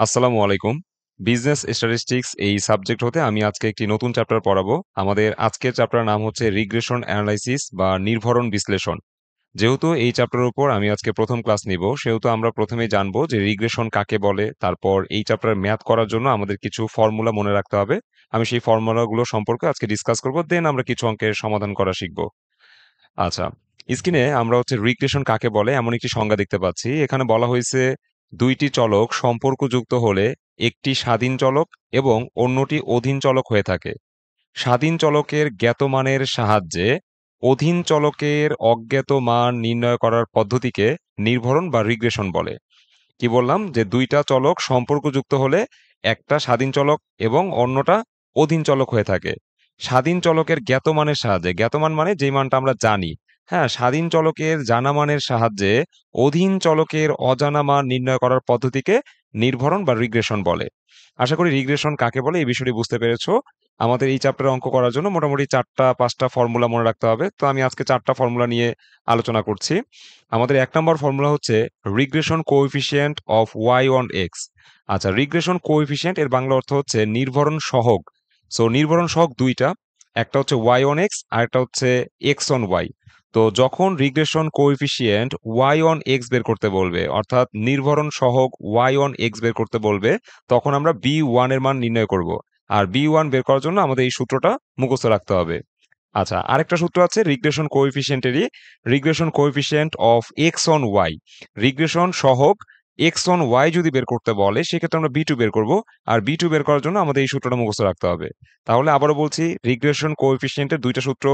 আসসালামু আলাইকুম। Business statistics এই সাবজেক্ট হতে আমি আজকে একটি নতুন চ্যাপ্টার পড়াবো। আমাদের আজকের চ্যাপ্টারের নাম হচ্ছে রিগ্রেশন অ্যানালাইসিস বা নির্ভরণ বিশ্লেষণ। যেহেতু এই চ্যাপ্টারের উপর আমি আজকে প্রথম ক্লাস নিব, সেহেতু আমরা প্রথমেই জানবো যে রিগ্রেশন কাকে বলে। তারপর এই চ্যাপ্টারের ম্যাথ করার জন্য আমাদের কিছু ফর্মুলা মনে রাখতে হবে। আমি সেই ফর্মুলাগুলো সম্পর্কে আজকে ডিসকাস করব। দেন আমরা কিছু অঙ্কের সমাধান করা শিখব। আচ্ছা, স্ক্রিনে আমরা হচ্ছে রিগ্রেশন কাকে বলে এমন একটি সংজ্ঞা দেখতে পাচ্ছি। এখানে বলা হয়েছে দুইটি চলক সম্পর্কযুক্ত হলে একটি স্বাধীন চলক এবং অন্যটি অধীন চলক হয়ে থাকে। স্বাধীন চলকের জ্ঞাত মানের সাহায্যে অধীন চলকের অজ্ঞাত মান নির্ণয় করার পদ্ধতিকে নির্ভরণ বা রিগ্রেশন বলে। কি বললাম যে দুইটা চলক সম্পর্কযুক্ত হলে একটা স্বাধীন চলক এবং অন্যটা অধীন চলক হয়ে থাকে। স্বাধীন চলকের জ্ঞাত মানের সাহায্যে, জ্ঞাত মান মানে যেই মানটা আমরা জানি, হ্যাঁ, স্বাধীন চলকের জানা মানের সাহায্যে অধীন চলকের অজানা মান নির্ণয় করার পদ্ধতিকে নির্ভরণ বা রিগ্রেশন বলে। আশা করি রিগ্রেশন কাকে বলে এই বিষয়টি বুঝতে পেরেছো। আমাদের এই চ্যাপ্টারে অঙ্ক করার জন্য মোটামুটি 4টা-5টা ফর্মুলা মনে রাখতে হবে। তো আমি আজকে 4টা ফর্মুলা নিয়ে আলোচনা করছি। আমাদের ১ নম্বর ফর্মুলা হচ্ছে regression coefficient of Y on X. আচ্ছা, রিগ্রেশন কোএফিসিয়েন্ট এর বাংলা অর্থ হচ্ছে নির্ভরণ সহগ। সো নির্ভরণ সহগ দুইটা, একটা হচ্ছে ওয়াই অন এক্স আর একটা হচ্ছে এক্স অন ওয়াই। তো যখন regression coefficient Y on X বের করতে বলবে, অর্থাৎ নির্ভরণ সহগ ওয়াই অন এক্স বের করতে বলবে, তখন আমরা বি ওয়ান এর মান নির্ণয় করব। আর বি ওয়ান বের করার জন্য আমাদের এই সূত্রটা মুখস্থ রাখতে হবে। আচ্ছা, আরেকটা সূত্র আছে রিগ্রেশন কোএফিসিয়েন্টেরই, regression coefficient of X on Y. Regression সহগ এক্স অন ওয়াই যদি বের করতে বলে সেক্ষেত্রে আমরা বি টু বের করব। আর বি টু বের করার জন্য আমাদের এই সূত্রটা মুখস্থ রাখতে হবে। তাহলে আবারও বলছি, রিগ্রেশন কোএফিসিয়েন্টের দুইটা সূত্র।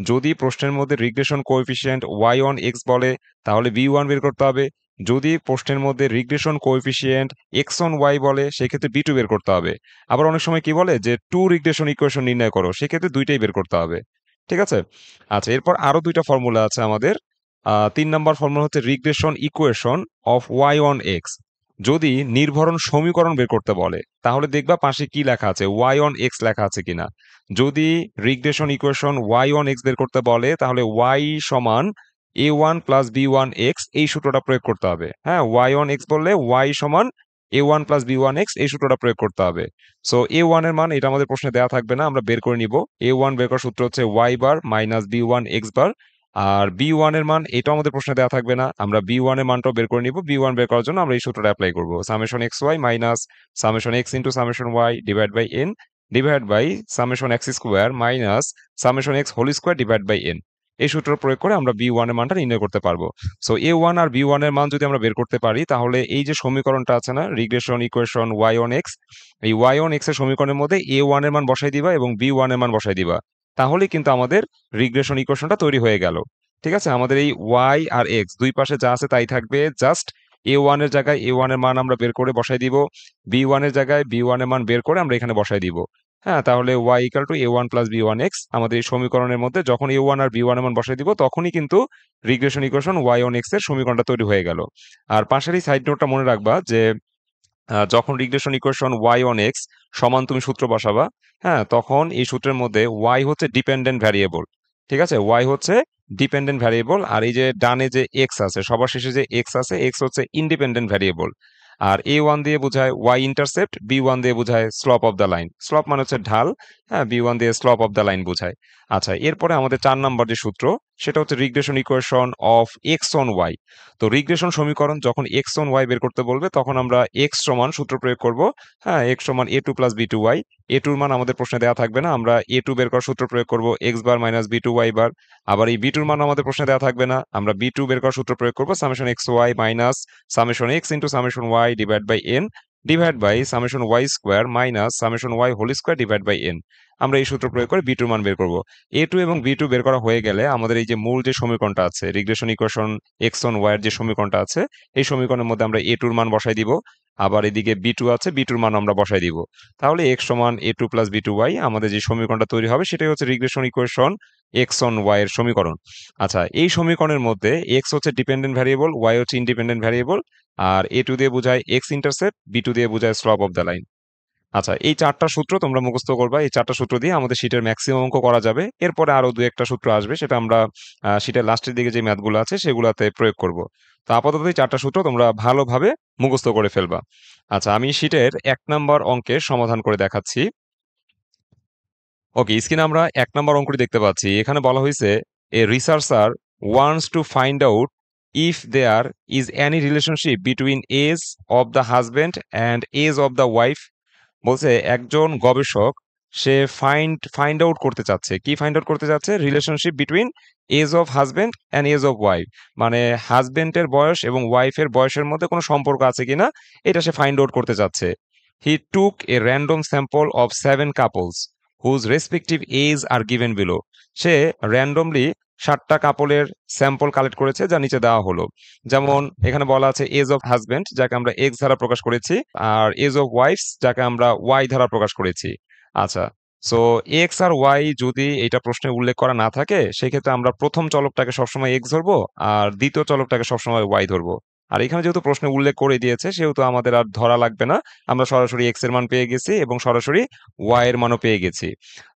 যদি প্রশ্নের মধ্যে regression coefficient Y on X বলে তাহলে বি ওয়ান বের করতে হবে। যদি প্রশ্নের মধ্যে regression coefficient X on Y বলে সেক্ষেত্রে বি টু বের করতে হবে। আবার অনেক সময় কি বলে যে টু রিগ্রেশন ইকুয়েশন নির্ণয় করো, সেক্ষেত্রে দুইটাই বের করতে হবে। ঠিক আছে? আচ্ছা, এরপর আরো ২টা ফর্মুলা আছে আমাদের। ৩ নাম্বার ফর্মুলা হচ্ছে regression equation of Y on X. যদি নির্ভরণ সমীকরণ বের করতে বলে তাহলে দেখবা পাশে কি লেখা আছে, ওয়াই অন এক্স লেখা আছে কিনা। যদি regression equation Y on X বের করতে বলে তাহলে ওয়াই সমান A one plus B one X এই সূত্রটা প্রয়োগ করতে হবে। হ্যাঁ, ওয়াই অন এক্স বললে ওয়াই সমান A one plus B one X এই সূত্রটা প্রয়োগ করতে হবে। সো এ ওয়ান এর মান এটা আমাদের প্রশ্নে দেওয়া থাকবে না, আমরা বের করে নিব। এ ওয়ান বের করার সূত্র হচ্ছে y bar minus B one x bar. আর বি ওয়ান এর মান এটাও আমাদের প্রশ্নে দেওয়া থাকবে না, আমরা বি ওয়ান এর মানটাও বের করে নিব। বি ওয়ান বের করার জন্য আমরা এই সূত্রটা অ্যাপ্লাই করবো, summation X Y minus summation X into summation Y divide by N divide by summation X square minus summation X whole square divide by N. এই সূত্র প্রয়োগ করে আমরা বি ওয়ান এর মানটা নির্ণয় করতে পারবো। সো এ ওয়ান আর বি ওয়ান এর মান যদি আমরা বের করতে পারি তাহলে এই যে সমীকরণটা আছে না, regression equation Y on X, এই ওয়াই অন এক্স এর সমীকরণের মধ্যে এ ওয়ান এর মান বসাই দিবা এবং বি ওয়ান এর মান বসাই দিবা। তাহলেই কিন্তু আমাদের রিগ্রেশন ইকুয়েশনটা তৈরি হয়ে গেল। ঠিক আছে, আমাদের এই ওয়াই আর এক্স দুই পাশে যা আছে তাই থাকবে, জাস্ট এ ওয়ান এর জায়গায় এ ওয়ান এর মান আমরা বের করে বসাই দিব, বি ওয়ান এর জায়গায় বি ওয়ান এর মান বের করে আমরা এখানে বসাই দিব। হ্যাঁ, তাহলে Y equal to A one plus B one X. আমাদের এই সমীকরণের মধ্যে যখন এ ওয়ান আর বি ওয়ান এর মান বসাই দিব তখনই কিন্তু regression equation Y on X এর সমীকরণটা তৈরি হয়ে গেল। আর পাশের এই সাইড নোটটা মনে রাখবা যে যখন regression equation Y on X সমান তুমি সূত্র বসাবা, হ্যাঁ, তখন এই সূত্রের মধ্যে ওয়াই হচ্ছে ডিপেন্ডেন্ট ভ্যারিয়েবল। ঠিক আছে, ওয়াই হচ্ছে ডিপেন্ডেন্ট ভ্যারিয়েবল, আর এই যে ডানে যে এক্স আছে, সবার শেষে যে এক্স আছে, এক্স হচ্ছে ইন্ডিপেন্ডেন্ট ভ্যারিয়েবল। আর এ ওয়ান দিয়ে বোঝায় ওয়াই ইন্টারসেপ্ট, বি ওয়ান দিয়ে বোঝায় slope of the line. Slope মানে হচ্ছে ঢাল, হ্যাঁ, বি ওয়ান দিয়ে স্লপ অফ দ্য লাইন বোঝায়। আচ্ছা, এরপরে আমাদের ৪ নাম্বার যে সূত্র সেটা হচ্ছে regression equation of X on Y. তো রিগ্রেশন সমীকরণ যখন এক্স অন ওয়াই বের করতে বলবে তখন আমরা এক্স সমান সূত্র প্রয়োগ করব। হ্যাঁ, এক্স সমান A two plus B two Y. A টুর মান আমাদের প্রশ্নে দেওয়া থাকবে না, আমরা এ টু বের করার সূত্র প্রয়োগ করব x bar minus B two y bar. আবার এই বি টুর মান আমাদের প্রশ্নে দেওয়া থাকবে না, আমরা বি টু বের করার সূত্র প্রয়োগ করব summation X Y minus summation X into summation Y divide by N divide by summation Y square minus summation Y whole square divide by N. আমরা এই সূত্র প্রয়োগ করে বি টুর মান বের করব। এ টু এবং বি টু বের করা হয়ে গেলে আমাদের এই যে মূল যে সমীকরণটা আছে, regression equation X on Y এর যে সমীকরণটা আছে, এই সমীকরণের মধ্যে আমরা এ টুর মান বসাই দিব। আবার এদিকে বি টু আছে, বি টুর মান আমরা বসাই দিব। তাহলে এক্স সমান A two plus B two Y, আমাদের যে সমীকরণটা তৈরি হবে সেটাই হচ্ছে regression equation X on Y এর সমীকরণ। আচ্ছা, এই সমীকরণের মধ্যে এক্স হচ্ছে ডিপেন্ডেন্ট ভ্যারিয়েবল, ওয়াই হচ্ছে ইন্ডিপেন্ডেন্ট ভ্যারিয়েবল। আর এ টু দিয়ে বোঝায় এক্স ইন্টারসেপ্ট, বি টু দিয়ে বোঝায় স্লপ অফ দ্য লাইন। আচ্ছা, এই ৪ টা সূত্র তোমরা মুখস্থ করবা। এই ৪ টা সূত্র দিয়ে আমাদের শীটের মেক্সিমাম অঙ্ক করা যাবে। এরপরে আরো ২-১ টা সূত্র আসবে, সেটা আমরা শীটের লাস্টের দিকে যে ম্যাথগুলো আছে সেগুলাতে প্রয়োগ করব। তো আপাতত এই ৪ টা সূত্র তোমরা ভালোভাবে মুখস্থ করে ফেলবা। আচ্ছা, আমি শীটের ১ নাম্বার অঙ্কের সমাধান করে দেখাচ্ছি। ওকে, স্ক্রিনে আমরা ১ নাম্বার অঙ্কটি দেখতে পাচ্ছি। এখানে বলা হইছে, "a researcher wants to find out if there is any relationship between age of the husband and age of the wife." বলছে একজন গবেষক সে ফাইন্ড আউট করতে চাচ্ছে। কি ফাইন্ড আউট করতে চাচ্ছে? Relationship between age of husband and age of wife. মানে হাসব্যান্ডের বয়স এবং ওয়াইফের বয়সের মধ্যে কোনো সম্পর্ক আছে কিনা এটা সে ফাইন্ড আউট করতে চাচ্ছে। He took a random sample of 7 couples whose respective age are given below. সে র‍্যান্ডমলি ৭ টা কাপলের স্যাম্পল কালেক্ট করেছে, যা নিচে দেওয়া হলো। যেমন এখানে বলা আছে এজ অফ হাসব্যান্ড, যাকে আমরা এক্স দ্বারা প্রকাশ করেছি, আর এজ অফ ওয়াইফস, যাকে আমরা ওয়াই দ্বারা প্রকাশ করেছি। আচ্ছা, সো এক্স আর ওয়াই যদি এটা প্রশ্নে উল্লেখ করা না থাকে, সেক্ষেত্রে আমরা প্রথম চলকটাকে সবসময় এক্স ধরবো আর দ্বিতীয় চলকটাকে সবসময় ওয়াই ধরবো। আর এখানে যেহেতু প্রশ্নে উল্লেখ করে দিয়েছে, সেহেতু আমাদের আর ধরা লাগবে না। আমরা সরাসরি এক্স এর মান পেয়ে গেছি এবং সরাসরি ওয়াই এর মানও পেয়ে গেছি।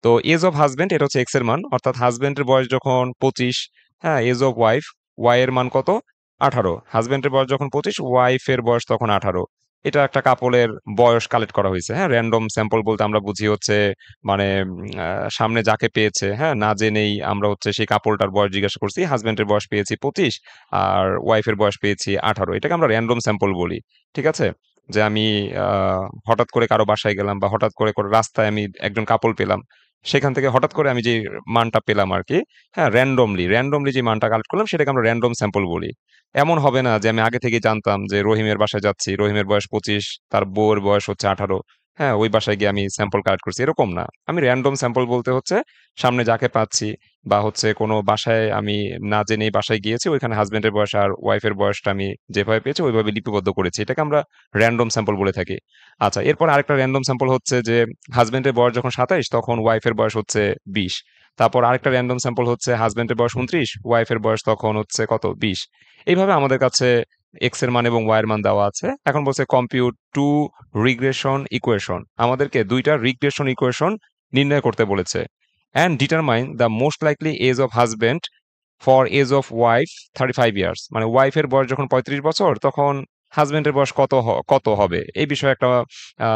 তো এজ অফ হাসব্যান্ড এটা হচ্ছে এক্স এর মান, অর্থাৎ হাসব্যান্ডের বয়স যখন 25, হ্যাঁ, এজ অফ ওয়াইফ, ওয়াই এর মান কত? 18। হাসব্যান্ডের বয়স যখন 25, ওয়াইফের বয়স তখন 18। এটা একটা কাপলের বয়স কালেক্ট করা হয়েছে। হ্যাঁ, র‍্যান্ডম স্যাম্পল বলতে আমরা বুঝি হচ্ছে মানে সামনে যাকে পেয়েছে, হ্যাঁ, না জেনেই আমরা হচ্ছে সেই কাপলটার বয়স জিজ্ঞাসা করছি। হাসব্যান্ডের বয়স পেয়েছি 25 আর ওয়াইফের বয়স পেয়েছি 18। এটাকে আমরা র‍্যান্ডম স্যাম্পল বলি। ঠিক আছে? যে আমি আ হঠাৎ করে কারো বাসায় গেলাম বা হঠাৎ করে কোনো রাস্তায় আমি একজন কাপল পেলাম। সেখান থেকে হঠাৎ করে আমি যে মানটা পেলাম আরকি, হ্যাঁ, র‍্যান্ডমলি যে মানটা কালেক্ট করলাম সেটাকে আমরা র‍্যান্ডম স্যাম্পল বলি। এমন হবে না যে আমি আগে থেকেই জানতাম যে রহিমের বাসায় যাচ্ছি, রহিমের বয়স 25, তার বউয়ের বয়স হচ্ছে 18। হ্যাঁ, ওই বাসায় গিয়ে আমি স্যাম্পল কালেক্ট করছি, এরকম না। আমি র‍্যান্ডম স্যাম্পল বলতে হচ্ছে সামনে যাকে পাচ্ছি বা হচ্ছে কোনো বাসায় আমি না জেনেই বাসায় গিয়েছি, ওইখানে হাসব্যান্ডের বয়স আর ওয়াইফের বয়সটা আমি যেভাবে পেয়েছি ওইভাবে লিপিবদ্ধ করেছি। এটাকে আমরা র‍্যান্ডম স্যাম্পল বলে থাকি। আচ্ছা, এরপর আরেকটা র‍্যান্ডম স্যাম্পল হচ্ছে যে হাসব্যান্ডের বয়স যখন 27, তখন ওয়াইফের বয়স হচ্ছে 20। তারপর আরেকটা র‍্যান্ডম স্যাম্পল হচ্ছে হাসব্যান্ডের বয়স 29, ওয়াইফের বয়স তখন হচ্ছে কত? 20। এইভাবে আমাদের কাছে এক্স এর মান এবং ওয়াই এর মান দেওয়া আছে। এখন বলছে কম্পিউট 2 রিগ্রেশন ইকুয়েশন। আমাদেরকে ২ টা রিগ্রেশন ইকুয়েশন নির্ণয় করতে বলেছে। And determine the most likely age of husband for age of wife 35 years. মানে ওয়াইফের বয়স যখন 35 বছর, তখন হাসব্যান্ডের বয়স কত হবে? এই বিষয়ে একটা আ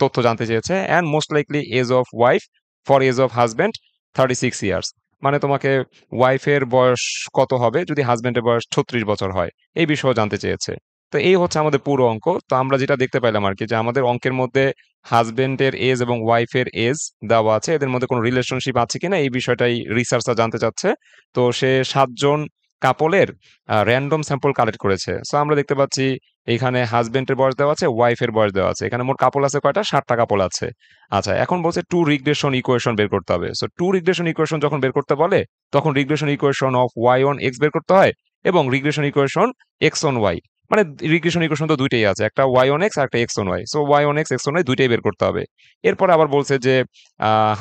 তথ্য জানতে চেয়েছে। And most likely age of wife for age of husband 36 years. মানে তোমাকে ওয়াইফের বয়স কত হবে যদি হাসব্যান্ডের বয়স 36 বছর হয়? এই বিষয়েও জানতে চেয়েছে। তো এই হচ্ছে আমাদের পুরো অঙ্ক। তো আমরা যেটা দেখতে পাইলাম আরকি, যে আমাদের অঙ্কের মধ্যে হাসব্যান্ডের এজ এবং ওয়াইফের এজ দেওয়া আছে। এদের মধ্যে কোনো রিলেশনশিপ আছে কিনা এই বিষয়টাই রিসার্চার জানতে চাচ্ছে। তো সে ৭ জন কাপলের র‍্যান্ডম স্যাম্পল কালেক্ট করেছে। সো আমরা দেখতে পাচ্ছি এইখানে হাসব্যান্ডের বয়স দেওয়া আছে, ওয়াইফের বয়স দেওয়া আছে। এখানে মোট কাপল আছে কয়টা? ৭ টা কাপল আছে। আচ্ছা, এখন বলছে 2 রিগ্রেশন ইকুয়েশন বের করতে হবে। সো 2 রিগ্রেশন ইকুয়েশন যখন বের করতে বলে, তখন regression equation of y on x বের করতে হয় এবং regression equation x on y। মানে রিগ্রেশন ইকুয়েশন তো ২ টাই আছে। একটা y on x আর একটা x on y। So y on x, x on y ২ টাই বের করতে হবে। এরপর আবার বলছে যে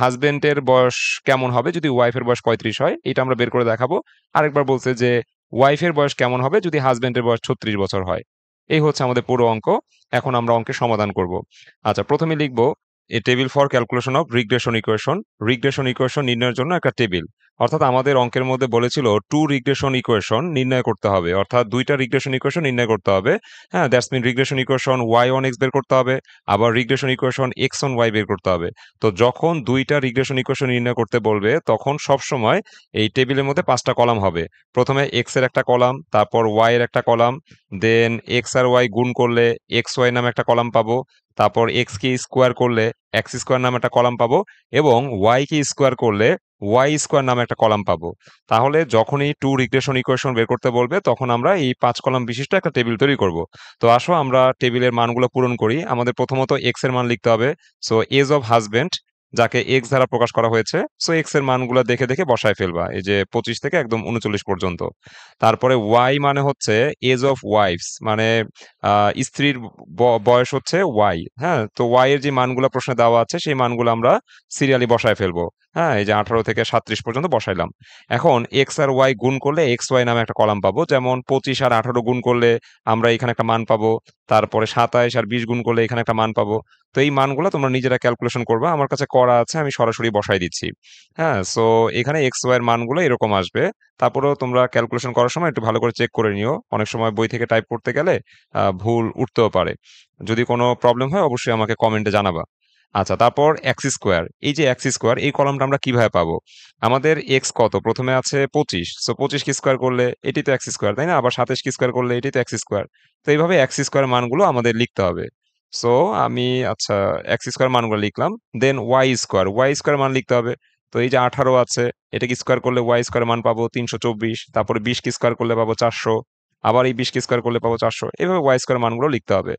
হাসব্যান্ডের বয়স কেমন হবে যদি ওয়াইফের বয়স ৩৫ হয়? এটা আমরা বের করে দেখাবো। আরেকবার বলছে যে ওয়াইফের বয়স কেমন হবে যদি হাসব্যান্ডের বয়স ৩৬ বছর হয়? এই হচ্ছে আমাদের পুরো অঙ্ক। এখন আমরা অঙ্কের সমাধান করব। আচ্ছা, ১ম এ লিখব a table for calculation of regression equation. Regression equation নির্ণয়ের জন্য একটা টেবিল। অর্থাৎ আমাদের অঙ্কের মধ্যে বলেছিল 2 রিগ্রেশন ইকুয়েশন নির্ণয় করতে হবে। অর্থাৎ ২ টা রিগ্রেশন ইকুয়েশন নির্ণয় করতে হবে। হ্যাঁ? That's mean regression equation y on x বের করতে হবে। আবার regression equation x on y বের করতে হবে। তো যখন ২ টা রিগ্রেশন ইকুয়েশন নির্ণয় করতে বলবে, তখন সবসময় এই টেবিলের মধ্যে ৫ টা কলাম হবে। ১ম এ x এর একটা কলাম, তারপর y এর একটা কলাম, দেন x আর y গুণ করলে xy নামে একটা কলাম পাবো। তারপর x কে স্কোয়ার করলে x স্কোয়ার নামে একটা কলাম পাবো এবং y কে স্কোয়ার করলে y স্কোয়ার নামে একটা কলাম পাবো। তাহলে যখনই 2 রিগ্রেশন ইকুয়েশন বের করতে বলবে, তখন আমরা এই ৫ কলাম বিশিষ্ট একটা টেবিল তৈরি করব। তো আসো আমরা টেবিলের মানগুলো পূরণ করি। আমাদের প্রথমত x এর মান লিখতে হবে। সো এজ অফ হাসব্যান্ড, যাকে x দ্বারা প্রকাশ করা হয়েছে, সো x এর মানগুলো দেখে দেখে বসায় ফেলবা। এই যে 25 থেকে একদম 39 পর্যন্ত। তারপরে y মানে হচ্ছে এজ অফ ওয়াইফস, মানে আ স্ত্রীর বয়স হচ্ছে y, হ্যাঁ? তো y এর যে মানগুলা প্রশ্নে দেওয়া আছে সেই মানগুলো আমরা সিরিয়ালি বসায় ফেলবো। হ্যাঁ, এই যে 18 থেকে 37 পর্যন্ত বসাইলাম। এখন এক্স আর ওয়াই গুণ করলে এক্স ওয়াই নামে একটা কলাম পাবো। যেমন 25 আর 18 গুণ করলে আমরা এখানে একটা মান পাবো। তারপরে 27 আর 20 গুণ করলে এখানে একটা মান পাবো। তো এই মানগুলো তোমরা নিজেরা ক্যালকুলেশন করবা। আমার কাছে করা আছে, আমি সরাসরি বসাই দিচ্ছি। হ্যাঁ, সো এখানে এক্স ওয়াই এর মানগুলো এরকম আসবে। তারপরেও তোমরা ক্যালকুলেশন করার সময় একটু ভালো করে চেক করে নিও। অনেক সময় বই থেকে টাইপ করতে গেলে ভুল উঠতেও পারে। যদি কোনো প্রবলেম হয় অবশ্যই আমাকে কমেন্টে জানাবা। আচ্ছা, তারপর এক্স স্কোয়ার। এই যে এক্স স্কোয়ার এই কলামটা আমরা কিভাবে পাবো? আমাদের এক্স কত? প্রথমে আছে 25। সো 25 কি স্কোয়ার করলে এটি তো এক্স স্কোয়ার, তাই না? আবার 27 কি স্কোয়ার করলে এটি তো এক্স স্কোয়ার। তো এইভাবে এক্স স্কোয়ার মানগুলো আমাদের লিখতে হবে। সো আমি আচ্ছা এক্স স্কোয়ার মানগুলো লিখলাম। দেন ওয়াই স্কোয়ার মান লিখতে হবে। তো এই যে 18 আছে, এটাকে স্কোয়ার করলে ওয়াই স্কোয়ার মান পাবো 324। তারপরে 20 কি স্কোয়ার করলে পাবো 400। আবার এই 20 কি স্কোয়ার করলে পাবো 400। এভাবে ওয়াই স্কোয়ার মানগুলো লিখতে হবে।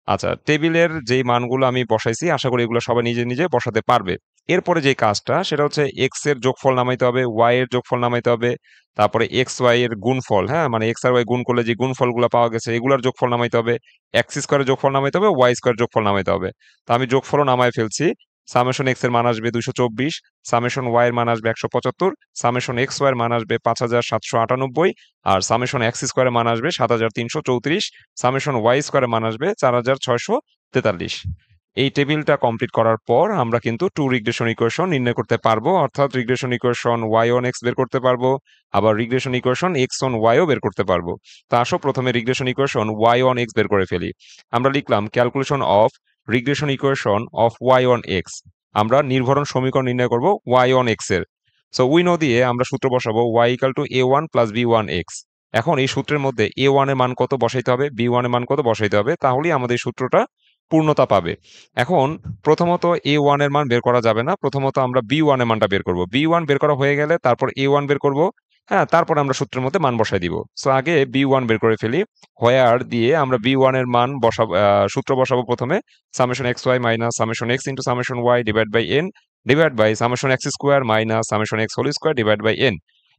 আচ্ছা, টেবিলের যেই মানগুলো আমি বসাইছি আশা করি এগুলো সবাই নিজে নিজে বসাতে পারবে। এরপরে যে কাজটা সেটা হচ্ছে এক্স এর যোগফল নামাইতে হবে, ওয়াই এর যোগফল নামাইতে হবে। তারপরে এক্স ওয়াই এর গুণফল, হ্যাঁ, মানে এক্স আর ওয়াই গুণ করলে যে গুণফলগুলো পাওয়া গেছে এগুলোর যোগফল নামাইতে হবে। এক্স স্কোয়ারের যোগফল নামাইতে হবে, ওয়াই স্কোয়ার যোগফল নামাইতে হবে। তো আমি যোগফলও নামাই ফেলছি। সামেশন এক্স এর মান আসবে 224, সামেশন ওয়াই এর মান আসবে 175, সামেশন এক্স ওয়াই এর মান আসবে 5798, আর সামেশন এক্স স্কোয়ারের মান আসবে 7334, সামেশন ওয়াই স্কোয়ারের মান আসবে 4643। এই টেবিলটা কমপ্লিট করার পর আমরা কিন্তু টু রিগ্রেশন ইকুয়েশন নির্ণয় করতে পারবো, অর্থাৎ regression equation Y on X বের করতে পারবো, আবার রিগ্রেশন ইকুয়েশন এক্স অন ওয়াইও বের করতে পারবো। তা আসো প্রথমে regression equation Y on X বের করে ফেলি। আমরা লিখলাম calculation of regression equation of Y on X. আমরা নির্ভরণ সমীকরণ নির্ণয় করব ওয়াই অন এক্স এর। সো উইনো দিয়ে আমরা সূত্র বসাবো Y equal to A one plus B one X. এখন এই সূত্রের মধ্যে এ ওয়ান এর মান কত বসাইতে হবে, বি ওয়ান এর মান কত বসাইতে হবে, তাহলেই আমাদের এই সূত্রটা পূর্ণতা পাবে। এখন প্রথমত এ ওয়ান এর মান বের করা যাবে না, প্রথমত আমরা বি ওয়ান এর মানটা বের করব। বি ওয়ান বের করা হয়ে গেলে তারপর এ ওয়ান বের করব। হ্যাঁ, তারপর আমরা সূত্রের মধ্যে মান বসাই দিব। সো আগে বি ওয়ান বের করে ফেলি। হোয়ার দিয়ে আমরা বি ওয়ান এর মান বসাবো, সূত্র বসাবো প্রথমে। Summation X Y minus summation X into summation Y divide by N divide by summation X square minus summation X whole square divide by N.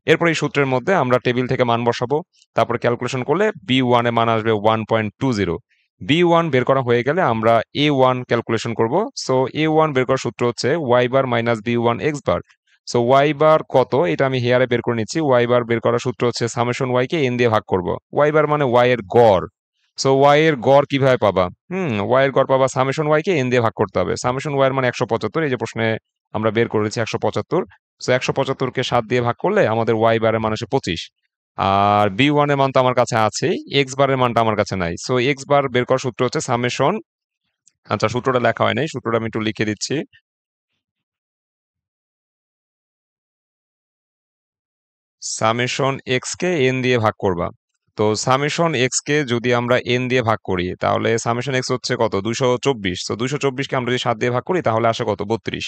এরপর এই সূত্রের মধ্যে আমরা টেবিল থেকে মান বসাবো। তারপর ক্যালকুলেশন করলে বি ওয়ান এর মান আসবে 1.20। বি ওয়ান বের করা হয়ে গেলে আমরা এ ওয়ান ক্যালকুলেশন করব। সো এ ওয়ান বের করার সূত্র হচ্ছে y bar minus B one x bar. So y bar কত এটা আমি হেয়ারে বের করে নিচ্ছি। ওয়াই বার বের করার সূত্র হচ্ছে সামেশন ওয়াই কে এন দিয়ে ভাগ করব। ওয়াই বার মানে ওয়াই এর গড়। সো ওয়াই এর গড় কিভাবে পাবা? ওয়াই এর গড় পাবা সামেশন ওয়াই কে এন দিয়ে ভাগ করতে হবে। সামেশন ওয়াই এর মানে 175, এই যে প্রশ্নে আমরা বের করেছি 175। সো 175 কে 7 দিয়ে ভাগ করলে আমাদের ওয়াই বারের মান হচ্ছে 25। আর বি ওয়ান এর মান তো আমার কাছে আছেই, এক্স বারের মানটা আমার কাছে নাই। সো এক্স বার বের করার সূত্র হচ্ছে সামেশন, আচ্ছা সূত্রটা লেখা হয় নাই, সূত্রটা আমি একটু লিখে দিচ্ছি। সামেশন এক্স কে এন দিয়ে ভাগ করবা। তো সামেশন এক্স কে যদি আমরা এন দিয়ে ভাগ করি তাহলে সামেশন এক্স হচ্ছে কত? 224। তো 224 কে আমরা যদি 7 দিয়ে ভাগ করি তাহলে আসে কত? 32।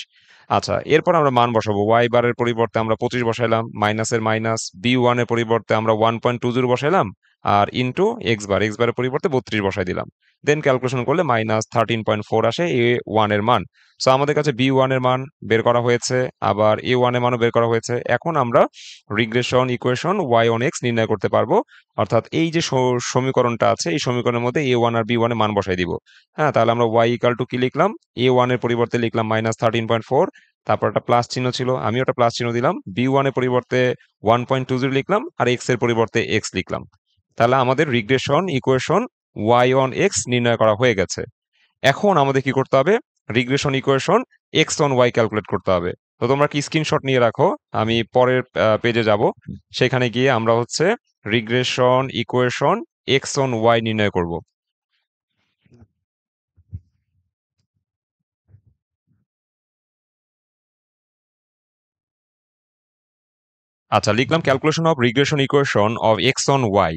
আচ্ছা, এরপর আমরা মান বসাবো। ওয়াই বারের পরিবর্তে আমরা 25 বসাইলাম, মাইনাসের মাইনাস, বি ওয়ান এর পরিবর্তে আমরা 1.20 বসাইলাম, আর ইন্টু এক্স বারের পরিবর্তে 32 বসাই দিলাম। দেন ক্যালকুলেশন করলে -13.4 আসে এ ওয়ান এর মান। সো আমাদের কাছে বি ওয়ান এর মান বের করা হয়েছে, আবার এ ওয়ান এর মানও বের করা হয়েছে। এখন আমরা regression equation Y on X নির্ণয় করতে পারবো। অর্থাৎ এই যে সমীকরণটা আছে এই সমীকরণের মধ্যে এ ওয়ান আর বি ওয়ান এর মান বসাই দিব। হ্যাঁ, তাহলে আমরা ওয়াই ইকাল টু কি লিখলাম? এ ওয়ান এর পরিবর্তে লিখলাম -13.4, তারপর একটা প্লাস চিহ্ন ছিল, আমি ওটা প্লাস চিহ্ন দিলাম। বি ওয়ান এর পরিবর্তে 1.20 লিখলাম, আর এক্স এর পরিবর্তে এক্স লিখলাম। তাহলে আমাদের regression equation Y on X নির্ণয় করা হয়ে গেছে। এখন আমাদের কি করতে হবে? Regression equation X on Y calculate করতে হবে। তো তোমরা কি স্ক্রিনশট নিয়ে রাখো, আমি পরের পেজে যাব। সেখানে গিয়ে আমরা হচ্ছে regression equation X on Y নির্ণয় করব। আচ্ছা, লিখলাম calculation of regression equation of X on Y.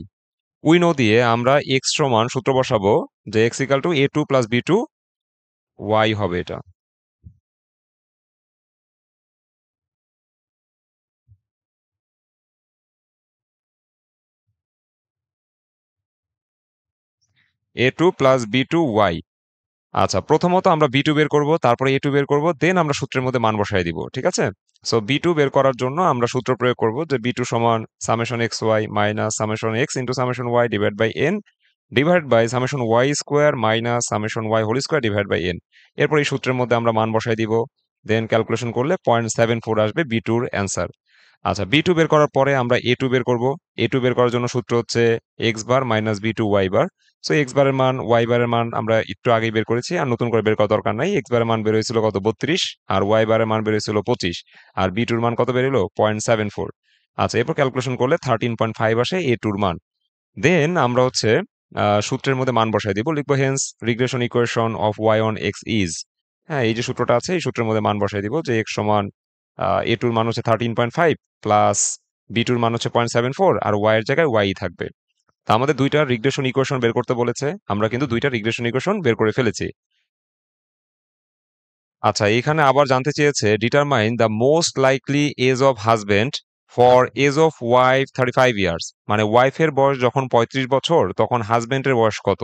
উইনো দিয়ে আমরা এক্স সমান সূত্র বসাবো যে X equal to A two plus B two, Y হবে এটা। A two plus B two Y. আচ্ছা, প্রথমত আমরা বি টু বের করবো, তারপরে এ টু বের করবো, দেন আমরা সূত্রের মধ্যে মান বসাই দিব, ঠিক আছে? সো বি টু বের করার জন্য আমরা সূত্র প্রয়োগ করব যে বি টু সমান summation X Y minus summation X into summation Y divide by N divide by summation Y square minus summation Y whole square divide by N. এরপর এই সূত্রের মধ্যে আমরা মান বসাই দিব। দেন ক্যালকুলেশন করলে 0.74 আসবে বি টুর অ্যান্সার। আচ্ছা, বি টু বের করার পরে আমরা এ টু বের করব। এ টু বের করার জন্য সূত্র হচ্ছে x bar minus B two y bar. So x বারের মান ওয়াই বারের মান আমরা একটু আগেই বের করেছি, আর নতুন করে বের করার দরকার নাই। এক্স বারের মান বের হয়েছিল কত, 32, আর ওয়াই বারের মান বের হয়েছিল 25, আর বি টুর মান কত বের হলো, 0.74। আচ্ছা, এরপর ক্যালকুলেশন করলে 13.5 আসে এ টুর মান। দেন আমরা হচ্ছে সূত্রের মধ্যে মান বসাই দিব, লিখবো hence regression equation of Y on X is. হ্যাঁ, এই যে সূত্রটা আছে এই সূত্রের মধ্যে মান বসাই দিব যে এক্স সমান এ টুর মান হচ্ছে 13.5 প্লাস বি টুর মান হচ্ছে 0.74, আর ওয়াই এর জায়গায় ওয়াই থাকবে। তা আমাদের দুইটা রিগ্রেশন ইকুয়েশন বের করতে বলেছে, আমরা কিন্তু দুইটা রিগ্রেশন ইকুয়েশন বের করে ফেলেছি। আচ্ছা, এখানে আবার জানতে চেয়েছে determine the most likely age of husband for age of wife 35 years. মানে ওয়াইফের বয়স যখন 35 বছর তখন হাজবেন্ডের বয়স কত।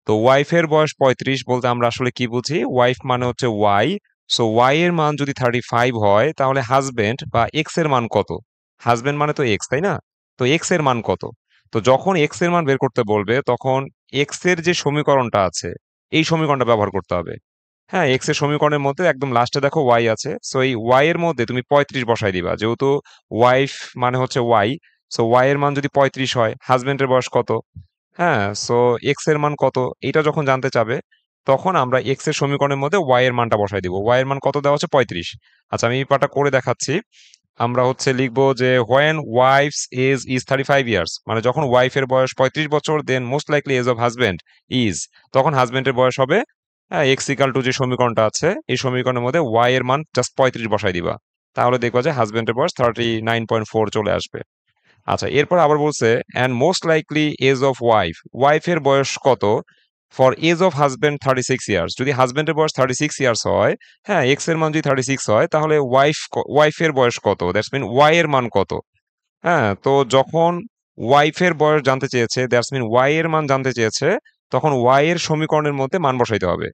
তো ওয়াইফের বয়স 35 বলতে আমরা আসলে কি বুঝি, ওয়াইফ মানে হচ্ছে ওয়াই। সো ওয়াই এর মান যদি 35 হয় তাহলে হাজবেন্ড বা এক্স এর মান কত। হাজবেন্ড মানে তো এক্স, তাই না? তো এক্স এর মান কত। তো যখন এক্স এর মান বের করতে বলবে তখন এক্স এর যে সমীকরণটা আছে এই সমীকরণটা ব্যবহার করতে হবে। হ্যাঁ, এক্স এর সমীকরণের মধ্যে একদম লাস্টে দেখো ওয়াই আছে, সো এই ওয়াই এর মধ্যে তুমি 35 বসাই দিবা, যেহেতু ওয়াইফ মানে হচ্ছে ওয়াই। সো ওয়াই এর মান যদি 35 হয়, হাজবেন্ডের বয়স কত। হ্যাঁ, সো এক্স এর মান কত এটা যখন জানতে চাবে তখন আমরা এক্স এর সমীকরণের মধ্যে ওয়াই এর মানটা বসাই দিব। ওয়াই এর মান কত দেওয়া হচ্ছে, 35। আচ্ছা, আমি এই পাটা করে দেখাচ্ছি। আমরা হচ্ছে লিখবো যে when wife's age is 35 years, মানে যখন ওয়াইফের বয়স 35 বছর, then most likely age of husband is, তখন হাজবেন্ডের বয়স হবে, হ্যাঁ, এক্স ইকাল টু যে সমীকরণটা আছে এই সমীকরণের মধ্যে ওয়াই এর মান জাস্ট 35 বসাই দিবা। তাহলে দেখবা যে হাজবেন্ডের বয়স 39.4 চলে আসবে। আচ্ছা, এরপর আবার বলছে and most likely age of wife, ওয়াইফের বয়স কত for age of husband 36 years. যদি হাজবেন্ডের বয়স 36 ইয়ার্স হয়, হ্যাঁ, এক্স এর মান যদি 36 হয় তাহলে ওয়াইফের বয়স কত, দ্যাটস মিন ওয়াই এর মান কত। হ্যাঁ, তো যখন ওয়াইফের বয়স জানতে চেয়েছে, দ্যাটস মিন ওয়াই এর মান জানতে চেয়েছে, তখন ওয়াই এর সমীকরণের মধ্যে মান বসাইতে হবে।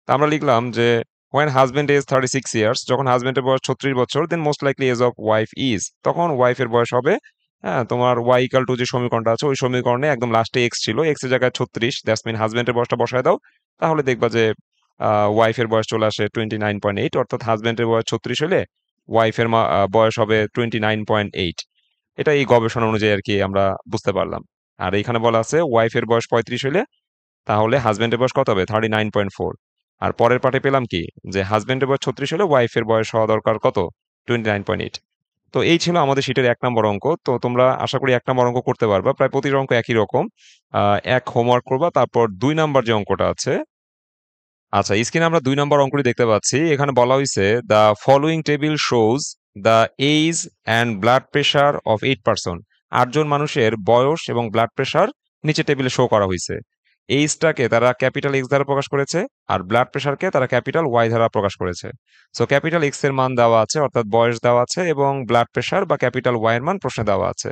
তা আমরা লিখলাম যে when husband is 36 years, যখন হাজবেন্ডের বয়স 36 বছর, then most likely age of wife is, তখন ওয়াইফের বয়স হবে, হ্যাঁ, তোমার ওয়াই ইকাল টু যে সমীকরণটা আছে ওই সমীকরণে একদম লাস্টে এক্স ছিল, এক্স এর জায়গায় 36, দ্যাটস মিন হাজবেন্ডের বয়সটা বসায় দাও। তাহলে দেখবা যে ওয়াইফের বয়স চলে আসে 29.8, অর্থাৎ হাজবেন্ডের বয়স 36 হলে ওয়াইফের বয়স হবে 29.8। এটা এই গবেষণা অনুযায়ী আর কি আমরা বুঝতে পারলাম। আর এখানে বলা আছে ওয়াইফের বয়স 35 হলে তাহলে হাজবেন্ডের বয়স কত হবে, 39.4। আর পরের পার্টে পেলাম কি, যে হাজবেন্ডের বয়স 36 হলে ওয়াইফের বয়স হওয়া দরকার কত, 29.8। তো এই ছিল আমাদের শীটের 1 নম্বর অঙ্ক। তো তোমরা আশা করি 1 নম্বর অঙ্ক করতে পারবা, প্রায় প্রতিটা অঙ্ক একই রকম। এক হোমওয়ার্ক করবা, তারপর 2 নাম্বার যে অঙ্কটা আছে। আচ্ছা, স্ক্রিনে আমরা 2 নম্বর অঙ্কটি দেখতে পাচ্ছি। এখানে বলা হয়েছে the following table shows the age and blood pressure of 8 person. 8 জন মানুষের বয়স এবং ব্লাড প্রেশার নিচে টেবিলে শো করা হয়েছে। এইজটাকে তারা ক্যাপিটাল এক্স দ্বারা প্রকাশ করেছে, আর ব্লাড প্রেশারকে তারা ক্যাপিটাল ওয়াই দ্বারা প্রকাশ করেছে। সো ক্যাপিটাল এক্স এর মান দেওয়া আছে, অর্থাৎ বয়স দেওয়া আছে, এবং ব্লাড প্রেশার বা ক্যাপিটাল ওয়াই এর মান প্রশ্নে দেওয়া আছে।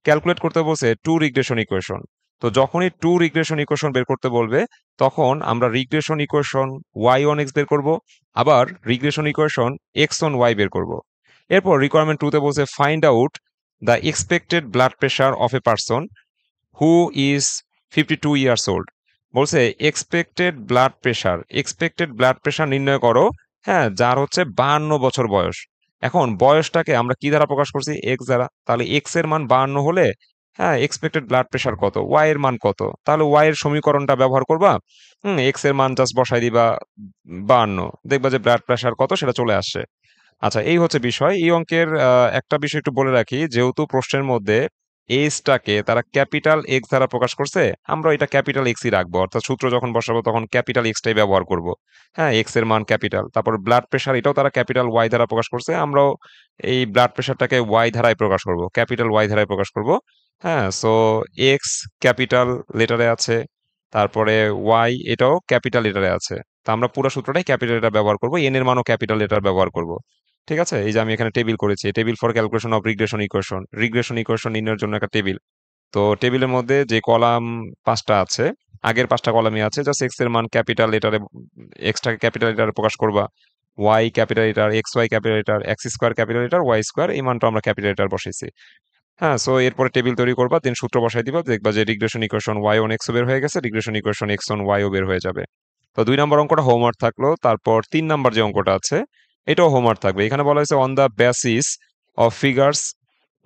ক্যালকুলেট করতে বলছে টু রিগ্রেশন ইকুয়েশন। তো যখনই টু রিগ্রেশন ইকুয়েশন বের করতে বলবে তখন আমরা regression equation Y on X বের করব, আবার regression equation X on Y বের করব। এরপর রিকোয়ারমেন্ট টুতে বলছে find out the expected blood pressure of a person who is 52 years old. বলছে এক্সপেক্টেড ব্লাড প্রেশার নির্ণয় করো, হ্যাঁ, যার হচ্ছে 52 বছর বয়স। এখন বয়সটাকে আমরা কি দ্বারা প্রকাশ করছি, এক্স দ্বারা। তাহলে এক্স এর মান 52 হলে, হ্যাঁ, এক্সপেক্টেড ব্লাড প্রেশার কত, ওয়াই এর মান কত, তাহলে ওয়াই এর সমীকরণটা ব্যবহার করবা। এক্স এর মান জাস্ট বসাই দিবা 52, দেখবা যে ব্লাড প্রেশার কত সেটা চলে আসছে। আচ্ছা, এই হচ্ছে বিষয়। এই অঙ্কের একটা বিষয় একটু বলে রাখি, যেহেতু প্রশ্নের মধ্যে এজটাকে তারা ক্যাপিটাল এক্স দ্বারা প্রকাশ করছে, আমরা এটা ক্যাপিটাল এক্সই রাখবো, অর্থাৎ সূত্র যখন বসাবো তখন ক্যাপিটাল এক্সটাই ব্যবহার করব। হ্যাঁ, এক্স এর মান ক্যাপিটাল। তারপর ব্লাড প্রেশার এটাও তারা ক্যাপিটাল ওয়াই দ্বারা প্রকাশ করছে, আমরাও এই ব্লাড প্রেশারটাকে ওয়াই ধারায় প্রকাশ করব, ক্যাপিটাল ওয়াই ধারায় প্রকাশ করব। হ্যাঁ, সো এক্স ক্যাপিটাল লেটারে আছে, তারপরে ওয়াই এটাও ক্যাপিটাল লেটারে আছে। তো আমরা পুরো সূত্রটাই ক্যাপিটাল লেটার ব্যবহার করব, এন এর মানও ক্যাপিটাল লেটার ব্যবহার করব। ঠিক আছে, এই যে আমি এখানে টেবিল করেছি, table for calculation of regression equation নির্ণয়ের জন্য একটা টেবিল। তো টেবিলের মধ্যে যে কলাম 5টা আছে, আগের 5টা কলামই আছে, জাস্ট এক্স এর মান ক্যাপিটাল লেটারে, এক্সটাকে ক্যাপিটাল লেটারে প্রকাশ করবা, Y capital letter, X Y capital letter, X square capital letter, Y square এই মানটা আমরা ক্যাপিটাল লেটার বসাইছি। হ্যাঁ, সো এরপরে টেবিল তৈরি করবা, দেন সূত্র বসাই দিবা, দেখবা যে regression equation Y on X বের হয়ে গেছে, রিগ্রেশন ইকুয়েশন এক্স অন ওয়াইও বের হয়ে যাবে। তো 2 নম্বর অঙ্কটা হোমওয়ার্ক থাকলো। তারপর 3 নাম্বার যে অঙ্কটা আছে, এটাও হোমওয়ার্ক থাকবে। এখানে বলা হয়েছে on the basis of figures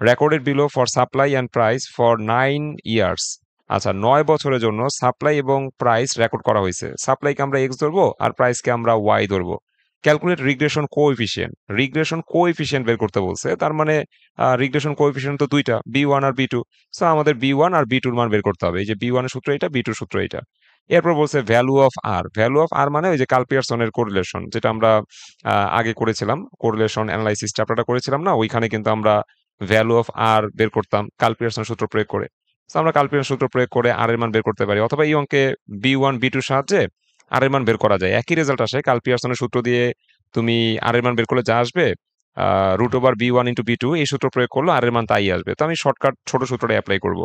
recorded below for supply and price for 9 years. আচ্ছা, 9 বছরের জন্য সাপ্লাই এবং প্রাইস রেকর্ড করা হয়েছে। সাপ্লাইকে আমরা এক্স ধরবো আর প্রাইসকে আমরা ওয়াই ধরবো। Calculate regression coefficient. Regression coefficient বের করতে বলছে, তার মানে রিগ্রেশন কোএফিসিয়েন্ট তো দুইটা, বি ওয়ান আর বি টু। সো আমাদের বি ওয়ান আর বি টুর মান বের করতে হবে। এই যে বি ওয়ানের সূত্র এটা, বি টুর সূত্র এটা। এরপর বলছে value of R. Value of R মানে ওই যে কার্ল পিয়ারসনের কোরিলেশন, যেটা আমরা আগে করেছিলাম, কোরিলেশন অ্যানালাইসিস চ্যাপ্টারটা করেছিলাম না, ওইখানে কিন্তু আমরা ভ্যালু অফ আর বের করতাম কার্ল পিয়ারসনের সূত্র প্রয়োগ করে। তো আমরা কার্ল পিয়ারসন সূত্র প্রয়োগ করে আর এর মান বের করতে পারি, অথবা এই অঙ্কে বি ওয়ান বি টুর সাহায্যে আর এর মান বের করা যায়। একই রেজাল্ট আসে। কার্ল পিয়ারসনের সূত্র দিয়ে তুমি আর এর মান বের করলে যা আসবে, √B one into B two, এই সূত্র প্রয়োগ করলে আর এর মান তাই আসবে। তো আমি শর্টকাট ছোট সূত্রটা অ্যাপ্লাই করব।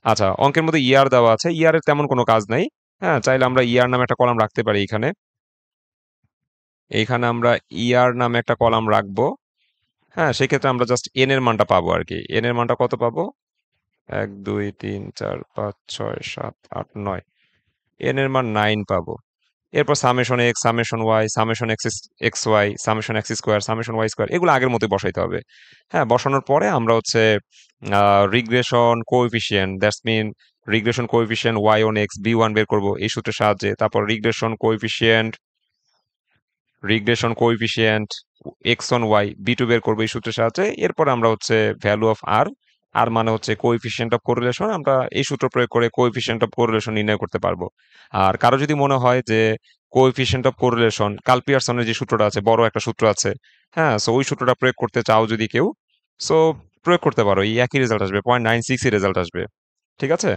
আচ্ছা, অঙ্কের মধ্যে ইয়ার দেওয়া আছে, ইয়ারের তেমন কোনো কাজ নাই। হ্যাঁ, চাইলে আমরা ইয়ার নামে একটা কলাম রাখতে পারি এখানে। এইখানে আমরা ইয়ার নামে একটা কলাম রাখবো। হ্যাঁ, সেক্ষেত্রে আমরা জাস্ট এন এর মানটা পাবো আর কি। এন এর মানটা কত পাবো? 1 2 3 4 5 6 7 8 9। এন এর মান 9 পাবো। এরপর summation X, summation Y, summation X X Y, summation X square, summation Y square, এগুলো আগের মতোই বসাইতে হবে। হ্যাঁ, বসানোর পরে আমরা হচ্ছে regression coefficient, that's mean regression coefficient Y on X B one বের করবো এই সূত্রের সাহায্যে। তারপর regression coefficient X on Y B two বের করবো এই সূত্রের সাহায্যে। এরপর আমরা হচ্ছে ভ্যালু অফ আর, আর মানে হচ্ছে কোএফিসিয়েন্ট অফ কোরিলেশন, আমরা এই সূত্র প্রয়োগ করে কোএফিসিয়েন্ট অফ কোরিলেশন নির্ণয় করতে পারবো। আর কারো যদি মনে হয় যে কোএফিসিয়েন্ট অফ কোরিলেশন কার্ল পিয়ারসনের যে সূত্রটা আছে, বড় একটা সূত্র আছে, হ্যাঁ, সো ওই সূত্রটা প্রয়োগ করতে চাও যদি কেউ, সো প্রয়োগ করতে পারো। এই একই রেজাল্ট আসবে, 0.96 এর রেজাল্ট আসবে। ঠিক আছে?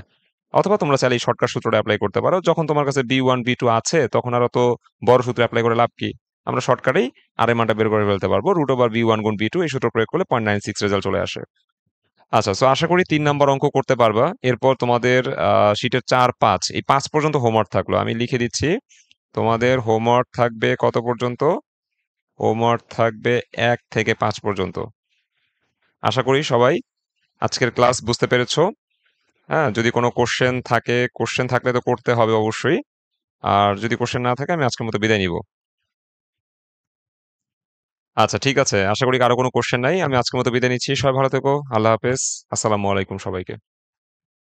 অথবা তোমরা চাইলে এই শর্টকাট সূত্রটা অ্যাপ্লাই করতে পারো। যখন তোমার কাছে বি ওয়ান বি টু আছে, তখন আর অত বড় সূত্র অ্যাপ্লাই করে লাভ কি? আমরা শর্টকাটেই আর এর মানটা বের করে ফেলতে পারবো। √বি ওয়ান গুণ বি টু এই সূত্র প্রয়োগ করলে 0.96 রেজাল্ট চলে আসে। আচ্ছা, সো আশা করি 3 নম্বর অঙ্ক করতে পারবা। এরপর তোমাদের শীটের 4 5 এই 5 পর্যন্ত হোমওয়ার্ক থাকলো, আমি লিখে দিচ্ছি। তোমাদের হোমওয়ার্ক থাকবে কত পর্যন্ত? হোমওয়ার্ক থাকবে 1 থেকে 5 পর্যন্ত। আশা করি সবাই আজকের ক্লাস বুঝতে পেরেছো। হ্যাঁ, যদি কোনো কোশ্চেন থাকে, কোশ্চেন থাকলে তো করতে হবে অবশ্যই। আর যদি কোশ্চেন না থাকে, আমি আজকের মতো বিদায় নিব। আচ্ছা, ঠিক আছে, আশা করি কারো কোনো কোশ্চেন নাই। আমি আজকের মতো বিদায় নিচ্ছি। সবাই ভালো থেকো। আল্লাহ হাফেজ। আসসালামু আলাইকুম সবাইকে।